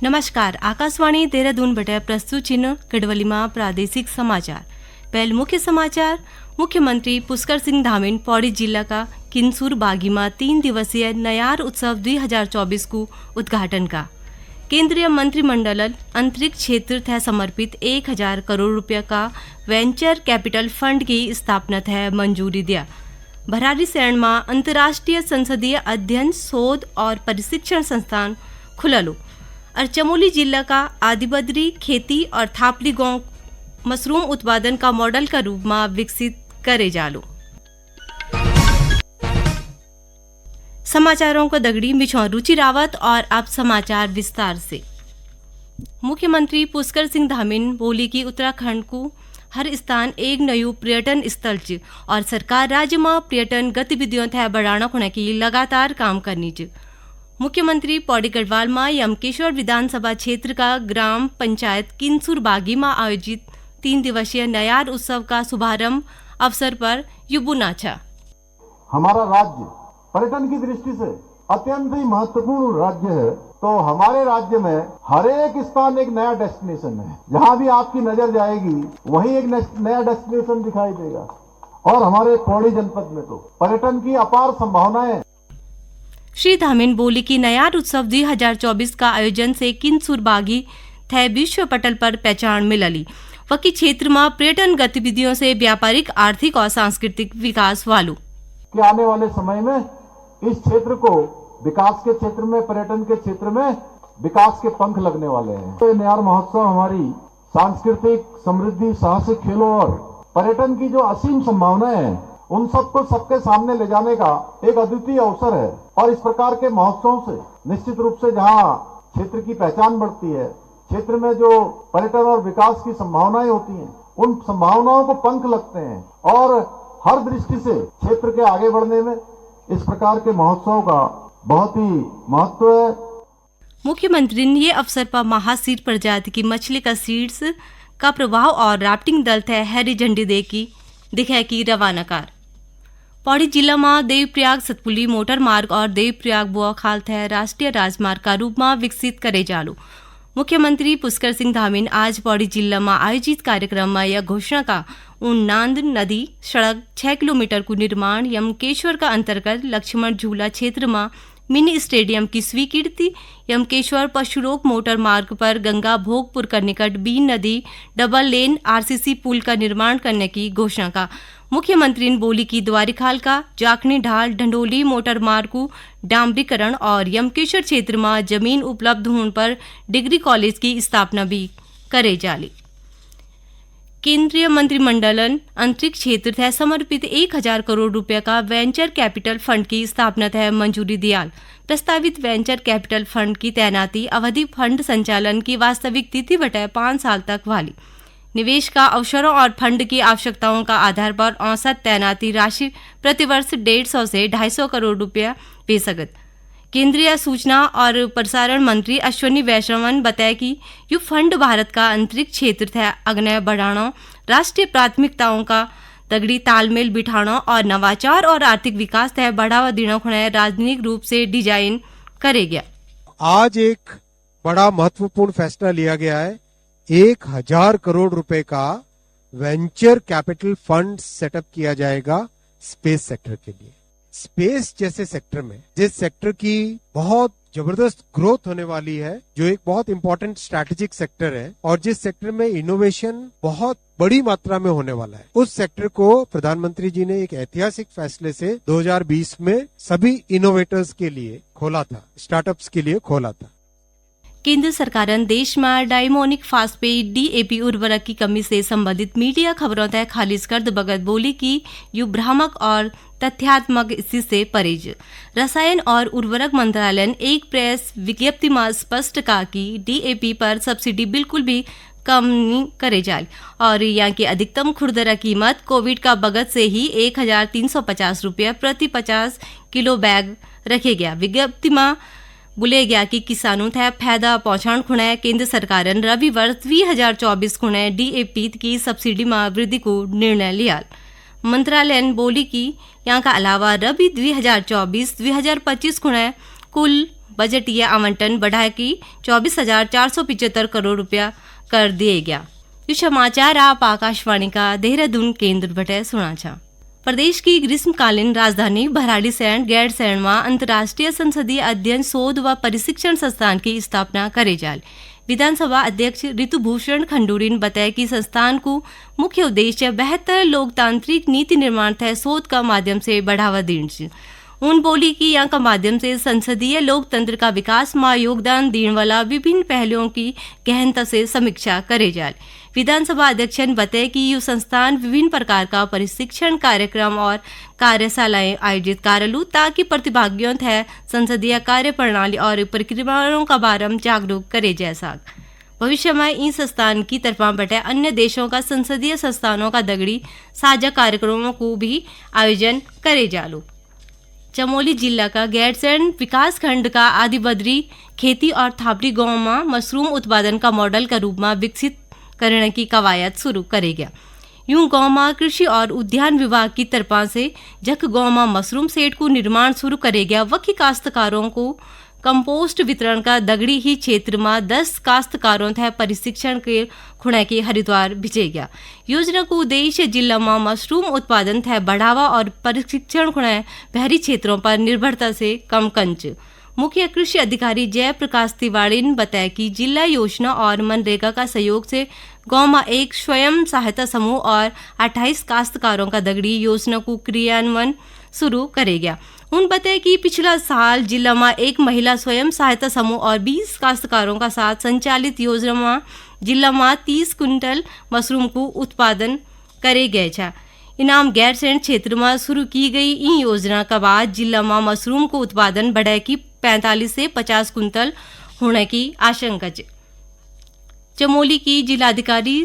नमस्कार, आकाशवाणी देहरादून बटे प्रस्तुत चिन्ह गढ़वाली में प्रादेशिक समाचार। पहले मुख्य समाचार। मुख्यमंत्री पुष्कर सिंह धामीन पौड़ी जिला का किन्सूर बागी में 3 दिवसीय नयार उत्सव 2024 को उद्घाटन का। केंद्रीय मंत्रिमंडल अंतरिक्ष क्षेत्र थे समर्पित 1000 करोड़ रुपये का वेंचर कैपिटल फंड की स्थापना थे मंजूरी दिया। भरारी शरण में अंतर्राष्ट्रीय संसदीय अध्ययन शोध और प्रशिक्षण संस्थान खुललो और चमोली जिला का आदिबद्री खेती और थापली गांव मशरूम उत्पादन का मॉडल का रूप में विकसित करे जालो। समाचारों को दगड़ी मिछौ रुचि रावत और अब समाचार विस्तार से। मुख्यमंत्री पुष्कर सिंह धामीन बोली कि उत्तराखंड को हर स्थान एक नयू पर्यटन स्थल च और सरकार राज्य में पर्यटन गतिविधियों थे बढ़ाना होने की लगातार काम करनी च। मुख्यमंत्री पौड़ी गढ़वाल में यमकेश्वर विधानसभा क्षेत्र का ग्राम पंचायत किन्सूर बागी में आयोजित 3 दिवसीय नयार उत्सव का शुभारंभ अवसर पर युबुनाचा। हमारा राज्य पर्यटन की दृष्टि से अत्यंत ही महत्वपूर्ण राज्य है, तो हमारे राज्य में हर एक स्थान एक नया डेस्टिनेशन है। जहाँ भी आपकी नजर जाएगी वहीं एक नया डेस्टिनेशन दिखाई देगा और हमारे पौड़ी जनपद में तो पर्यटन की अपार संभावनाएं। श्री धामीन बोली कि नयार उत्सव 2024 का आयोजन से किन्सूर बागी थे विश्व पटल पर पहचान मिलली। वकी क्षेत्र में पर्यटन गतिविधियों से व्यापारिक, आर्थिक और सांस्कृतिक विकास वालू कि आने वाले समय में इस क्षेत्र को विकास के क्षेत्र में, पर्यटन के क्षेत्र में विकास के पंख लगने वाले हैं। तो नयार महोत्सव हमारी सांस्कृतिक समृद्धि, साहसिक खेलों और पर्यटन की जो असीम संभावनाएं हैं उन सबको सबके सामने ले जाने का एक अद्वितीय अवसर है। और इस प्रकार के महोत्सवों से निश्चित रूप से जहाँ क्षेत्र की पहचान बढ़ती है, क्षेत्र में जो पर्यटन और विकास की संभावनाएं होती हैं उन संभावनाओं को पंख लगते हैं और हर दृष्टि से क्षेत्र के आगे बढ़ने में इस प्रकार के महोत्सव का बहुत ही महत्व है। मुख्यमंत्री ने ये अवसर पर महासीर प्रजाति की मछली का सीड्स का प्रवाह और राफ्टिंग दल थे हरी झंडी दे की दिखाई की रवानाकार। पौड़ी जिला में देवप्रयाग सतपुली मोटर मार्ग और देवप्रयाग बुआखाल थे राष्ट्रीय राजमार्ग का रूप में विकसित करे जालो। मुख्यमंत्री पुष्कर सिंह धामीन आज पौड़ी जिला में आयोजित कार्यक्रम में यह घोषणा का नांद नदी सड़क 6 किलोमीटर को निर्माण यमकेश्वर का अंतर्गत लक्ष्मण झूला क्षेत्र में मिनी स्टेडियम की स्वीकृति, यमकेश्वर पशुरोग मोटर मार्ग पर गंगा भोगपुर का निकट बीन नदी डबल लेन आरसीसी पुल का निर्माण करने की घोषणा का। मुख्यमंत्री ने बोली कि द्वारिखाल का जाखनी ढाल ढंडोली मोटर मार्ग को डामरीकरण और यमकेश्वर क्षेत्र में जमीन उपलब्ध होने पर डिग्री कॉलेज की स्थापना भी करे जाली। केंद्रीय मंत्रिमंडल अंतरिक्ष क्षेत्र थे समर्पित 1000 करोड़ रुपये का वेंचर कैपिटल फंड की स्थापना थे मंजूरी दिया। प्रस्तावित वेंचर कैपिटल फंड की तैनाती अवधि फंड संचालन की वास्तविक तिथि बटे 5 साल तक वाली। निवेश का अवसरों और फंड की आवश्यकताओं का आधार पर औसत तैनाती राशि प्रतिवर्ष 150 से 250 करोड़ रुपया बेसगत। केंद्रीय सूचना और प्रसारण मंत्री अश्विनी वैष्णव ने बताया कि यह फंड भारत का अंतरिक्ष क्षेत्र थे अग्नय बढ़ाना, राष्ट्रीय प्राथमिकताओं का तगड़ी तालमेल बिठाना और नवाचार और आर्थिक विकास थे बढ़ावा देना होने राजनीतिक रूप से डिजाइन करे गया। आज एक बड़ा महत्वपूर्ण फैसला लिया गया है। 1000 करोड़ रुपए का वेंचर कैपिटल फंड सेटअप किया जाएगा स्पेस सेक्टर के लिए। स्पेस जैसे सेक्टर में, जिस सेक्टर की बहुत जबरदस्त ग्रोथ होने वाली है, जो एक बहुत इंपॉर्टेंट स्ट्रैटेजिक सेक्टर है और जिस सेक्टर में इनोवेशन बहुत बड़ी मात्रा में होने वाला है, उस सेक्टर को प्रधानमंत्री जी ने एक ऐतिहासिक फैसले से 2020 में सभी इनोवेटर्स के लिए खोला था, स्टार्टअप्स के लिए खोला था। केंद्र सरकार ने देश में डायमोनिक फास्फेट DAP उर्वरक की कमी से संबंधित मीडिया खबरों तय खारिज कर बगत बोली कि यू भ्रामक और तथ्यात्मक स्थिति से परहेज। रसायन और उर्वरक मंत्रालय ने एक प्रेस विज्ञप्ति में स्पष्ट कहा कि DAP पर सब्सिडी बिल्कुल भी कम नहीं करे जाए और यहाँ की अधिकतम खुदरा कीमत कोविड का बगत से ही 1350 रुपये प्रति 50 किलो बैग रखे गया। विज्ञप्ति में बोले गया कि किसानों थे फायदा पहुंचाने खुणे केंद्र सरकार ने रवि वर्ष 2024 खुणे DAP की सब्सिडी में वृद्धि को निर्णय लिया। मंत्रालय ने बोली कि यहाँ का अलावा रबी 2024-2025 खुणे कुल बजटीय आवंटन बढ़ा के 24,475 करोड़ रुपया कर दिए गया। ये समाचार आप आकाशवाणी का देहरादून केंद्र बटे सुना छा। प्रदेश की ग्रीष्मकालीन राजधानी भराड़ीसैंण गैरसैंण में अंतर्राष्ट्रीय संसदीय अध्ययन शोध व प्रशिक्षण संस्थान की स्थापना करे जाल। विधानसभा अध्यक्ष ऋतुभूषण खंडूरी ने बताया कि संस्थान को मुख्य उद्देश्य बेहतर लोकतांत्रिक नीति निर्माण तथा शोध का माध्यम से बढ़ावा देना। उन बोली कि यहाँ का माध्यम से संसदीय लोकतंत्र का विकास में योगदान देने वाला विभिन्न पहलुओं की गहनता से समीक्षा करे जाए। विधानसभा अध्यक्ष ने बताया कि यह संस्थान विभिन्न प्रकार का प्रशिक्षण कार्यक्रम और कार्यशालाएं आयोजित करलू ताकि प्रतिभागियों तथा संसदीय कार्य प्रणाली और प्रक्रियाओं का बारे में जागरूक करे जा सके। भविष्य में इन संस्थान की तरफा बटे अन्य देशों का संसदीय संस्थानों का दगड़ी साझा कार्यक्रमों को भी आयोजन करे जालू। चमोली जिला का गैरसैंण विकास खंड का आदिबद्री खेती और थापड़ी गांव में मशरूम उत्पादन का मॉडल का रूप में विकसित करने की कवायद शुरू करे गया। यूं गांव में कृषि और उद्यान विभाग की तरफा से जख गांव में मशरूम सेट को निर्माण शुरू करे गया। वही काश्तकारों को कंपोस्ट वितरण का दगड़ी ही क्षेत्र में 10 काश्तकारों तथा प्रशिक्षण के खुणे के हरिद्वार भेजे गया। योजना को उद्देश्य जिला में मशरूम उत्पादन तथा बढ़ावा और प्रशिक्षण खुणे बहरी क्षेत्रों पर निर्भरता से कम कंच। मुख्य कृषि अधिकारी जयप्रकाश तिवारी ने बताया कि जिला योजना और मनरेगा का सहयोग से गांव में एक स्वयं सहायता समूह और 28 काश्तकारों का दगड़ी योजना को क्रियान्वयन शुरू करे गया। उन बताया कि पिछला साल जिला में एक महिला स्वयं सहायता समूह और 20 काश्तकारों का साथ संचालित योजना में जिला में 30 क्विंटल मशरूम को उत्पादन करे गए था। इनाम गैरसैंण क्षेत्र में शुरू की गई इन योजना का बाद जिला में मशरूम को उत्पादन बढ़े की 45 से 50 क्विंटल होने की आशंका है। चमोली की जिलाधिकारी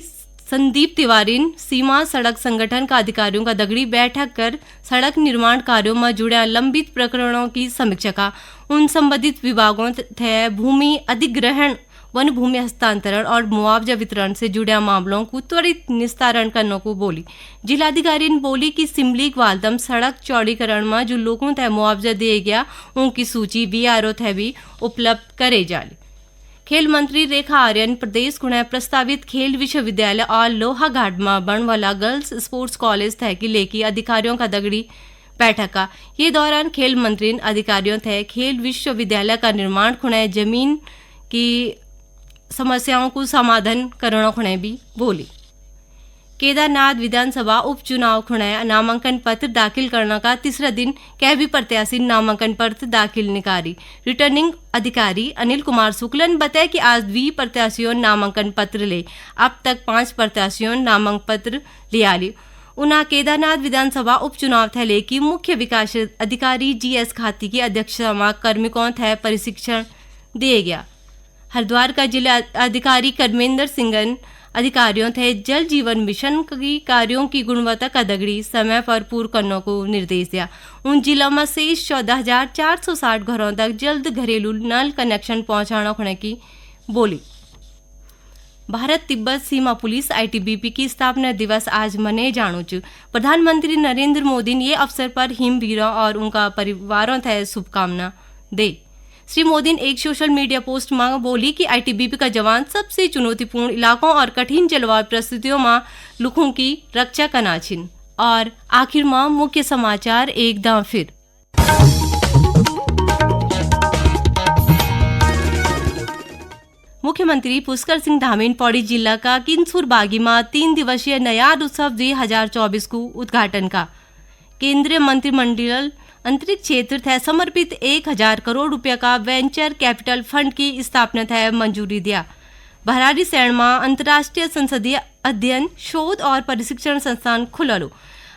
संदीप तिवारी ने सीमा सड़क संगठन का अधिकारियों का दगड़ी बैठक कर सड़क निर्माण कार्यों में जुड़े लंबित प्रकरणों की समीक्षा का उन संबंधित विभागों तथा भूमि अधिग्रहण वन भूमि हस्तांतरण और मुआवजा वितरण से जुड़े मामलों को त्वरित निस्तारण करने को बोली। जिलाधिकारी ने बोली कि सिमली ग्वालदम सड़क चौड़ीकरण में जो लोगों तय मुआवजा दिया गया उनकी सूची बीआरओ तय भी उपलब्ध करे जाए। खेल मंत्री रेखा आर्य ने प्रदेश गुणा प्रस्तावित खेल विश्वविद्यालय और लोहाघाट में बन वाला गर्ल्स स्पोर्ट्स कॉलेज तय की लेकी अधिकारियों का दगड़ी बैठक का। ये दौरान खेल मंत्री ने अधिकारियों तय खेल विश्वविद्यालय का निर्माण खुणे जमीन की समस्याओं को समाधान करना खुणे भी बोली। केदारनाथ विधानसभा उपचुनाव खुणे नामांकन पत्र दाखिल करने का तीसरा दिन कई भी प्रत्याशी नामांकन पत्र दाखिल निकारी। रिटर्निंग अधिकारी अनिल कुमार शुक्ला ने बताया कि आज 20 प्रत्याशियों नामांकन पत्र ले। अब तक 5 प्रत्याशियों नामांकन पत्र लिया ली। उना केदारनाथ विधानसभा उपचुनाव थे लेकी मुख्य विकास अधिकारी GS खाती की अध्यक्षता में कार्मिकों थे प्रशिक्षण दिए गया। हरिद्वार का जिला अधिकारी कर्मेंद्र सिंह अधिकारियों थे जल जीवन मिशन की कार्यों की गुणवत्ता का दगड़ी समय पर पूर्ण करने को निर्देश दिया। उन जिलों में शेष 14,460 घरों तक जल्द घरेलू नल कनेक्शन पहुंचाना होने की बोली। भारत तिब्बत सीमा पुलिस ITBP की स्थापना दिवस आज मनाए जानो चु। प्रधानमंत्री नरेंद्र मोदी ने ये अवसर पर हिमवीरों और उनका परिवारों थे शुभकामना दे। श्री मोदी ने एक सोशल मीडिया पोस्ट में बोली कि ITBP का जवान सबसे चुनौतीपूर्ण इलाकों और कठिन जलवायु परिस्थितियों में लोगों की रक्षा करना छिन। और आखिर में मुख्य समाचार एक दां फिर। मुख्यमंत्री पुष्कर सिंह धामी ने पौड़ी जिला का किन्सुर बागी में 3 दिवसीय नयार उत्सव 2024 को उद्घाटन का। केंद्रीय मंत्रिमंडल अंतरिक्ष क्षेत्र थे समर्पित 1000 करोड़ रुपया का वेंचर कैपिटल फंड की स्थापना थे मंजूरी दिया। भराड़ीसैंण में अंतर्राष्ट्रीय संसदीय अध्ययन शोध और प्रशिक्षण संस्थान खुललो।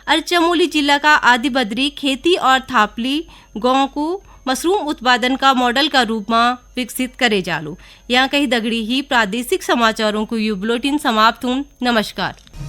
और चमोली जिला का आदिबद्री खेती और थापली गांव को मशरूम उत्पादन का मॉडल का रूप में विकसित करे जालो। यहाँ कहीं दगड़ी ही प्रादेशिक समाचारों को यू बुलेटिन समाप्त हूँ। नमस्कार।